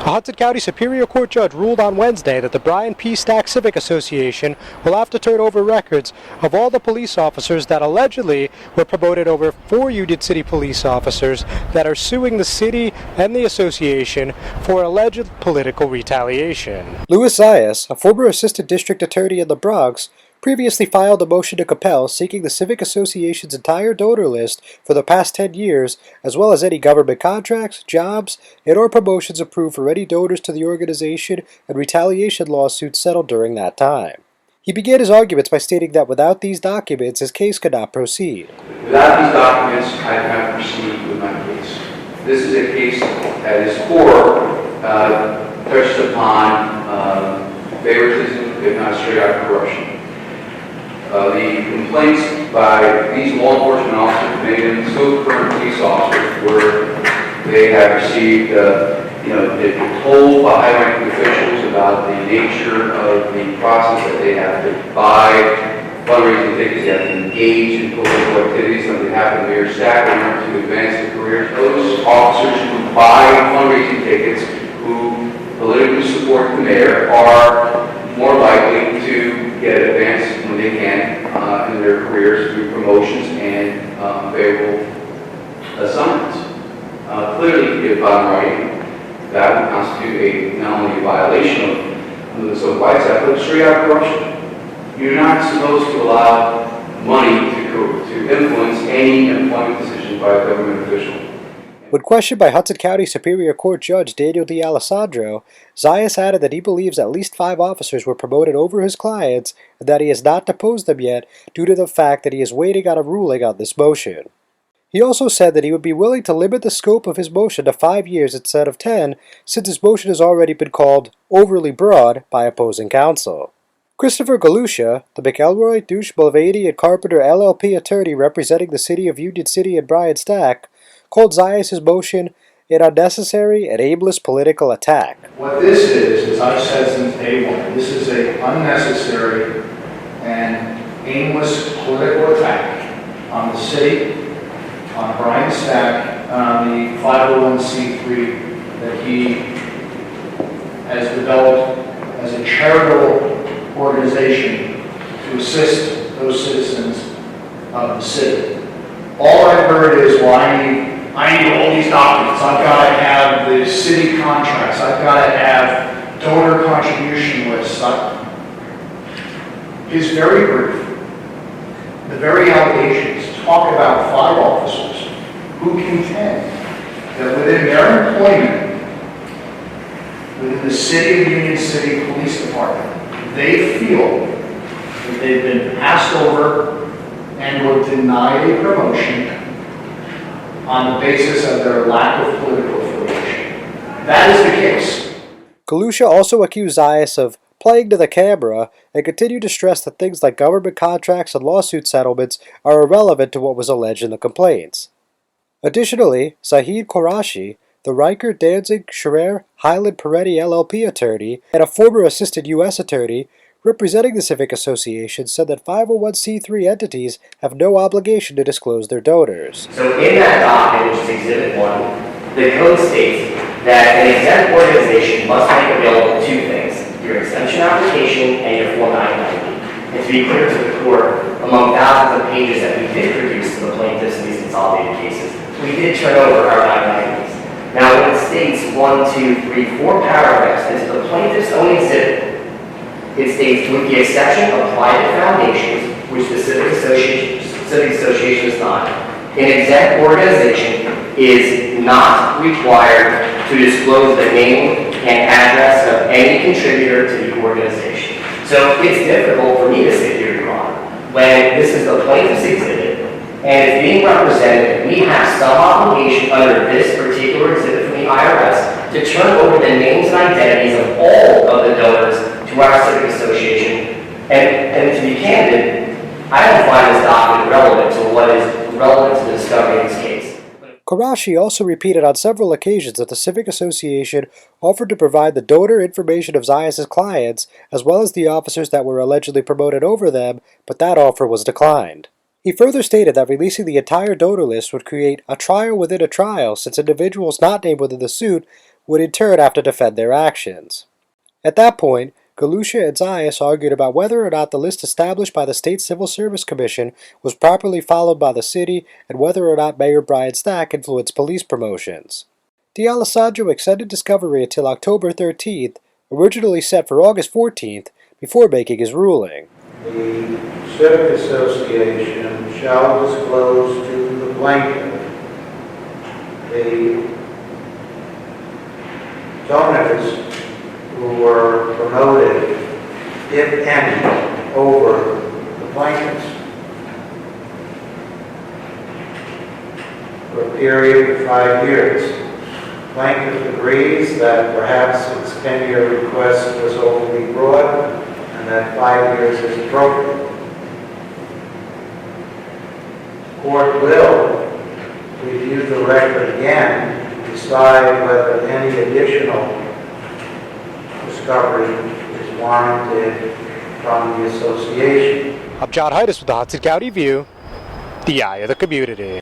A Hudson County Superior Court judge ruled on Wednesday that the Brian P. Stack Civic Association will have to turn over records of all the police officers that allegedly were promoted over 4 Union City police officers that are suing the city and the association for alleged political retaliation. Louis Zayas, a former assistant district attorney in the Bronx, previously filed a motion to compel seeking the Civic Association's entire donor list for the past 10 years, as well as any government contracts, jobs, and/or promotions approved for any donors to the organization and retaliation lawsuits settled during that time. He began his arguments by stating that without these documents, his case could not proceed. Without these documents, I cannot proceed with my case. This is a case at its core touches upon favoritism, if not straight-out corruption. The complaints by these law enforcement officers made in still current police officers where they have received, they've been told by high-ranking officials about the nature of the process that they have to buy fundraising tickets, they have to engage in political activities on behalf of the mayor's staff in order to advance their careers. Those officers who buy fundraising tickets, who politically support the mayor, are more likely to get advanced when they can in their careers through promotions and favorable assignments. Clearly, if I'm right, that would constitute not only a violation of the Civil Rights Act, but straight-out corruption. You're not supposed to allow money to influence any employment decisions by a government official. When questioned by Hudson County Superior Court Judge Daniel D'Alessandro, Zayas added that he believes at least 5 officers were promoted over his clients and that he has not deposed them yet due to the fact that he is waiting on a ruling on this motion. He also said that he would be willing to limit the scope of his motion to 5 years instead of 10, since his motion has already been called overly broad by opposing counsel. Christopher Galusha, the McElroy, Douche, Mulvaney, and Carpenter LLP attorney representing the city of Union City and Brian Stack, called Zayas' motion an unnecessary and aimless political attack. What this is, as I've said since day one, this is an unnecessary and aimless political attack on the city, on Brian Stack, on the 501c3 that he has developed as a charitable organization to assist those citizens of the city. All I've heard is, well, I need all these documents. I've got to have the city contracts. I've got to have donor contribution lists. His very brief, the very allegations talk about 5 officers who contend that within their employment, within the City of Union City Police Department, they feel that they've been passed over and were denied a promotion on the basis of their lack of political affiliation. That is the case. Galusha also accused Zayas of playing to the camera and continued to stress that things like government contracts and lawsuit settlements are irrelevant to what was alleged in the complaints. Additionally, Zahid Qureshi, the Riker, Danzig, Scherer, Highland Peretti LLP attorney and a former assistant U.S. attorney representing the Civic Association, said that 501c3 entities have no obligation to disclose their donors. So in that document, which is Exhibit 1, the code states that an exempt organization must make available 2 things: your exemption application and your Form 990. And to be clear to the court, among thousands of pages that we did produce to the plaintiffs in these consolidated cases, we did turn over our 990s. Now, when it states 1, 2, 3, 4 paragraphs into the plaintiff's own exhibit, it states, with the exception of private foundations, which the Civic Association is not, an exempt organization is not required to disclose the name and address of any contributor to the organization. So it's difficult for me to sit here, Your Honor, when this is the plaintiff's exhibit, and it's being represented, we have some obligation under this particular exhibit from the IRS to turn over the names and identities of all of the donors to our Civic Association. And to be candid, I don't find this document relevant to what is relevant to the discovery in this case. Qureshi also repeated on several occasions that the Civic Association offered to provide the donor information of Zayas' clients, as well as the officers that were allegedly promoted over them, but that offer was declined. He further stated that releasing the entire donor list would create a trial within a trial, since individuals not named within the suit would in turn have to defend their actions. At that point, Galusha and Zayas argued about whether or not the list established by the State Civil Service Commission was properly followed by the city and whether or not Mayor Brian Stack influenced police promotions. D'Alessandro extended discovery until October 13th, originally set for August 14th, before making his ruling. The Civic Association shall disclose to the plaintiff the donors who were promoted, if any, over the plaintiffs for a period of 5 years. Plaintiff agrees that perhaps its 10-year request was overly broad and that 5 years is appropriate. Court will review the record again and decide whether any additional discovery is warranted from the association. I'm John Heides with the Hudson County View, the eye of the community.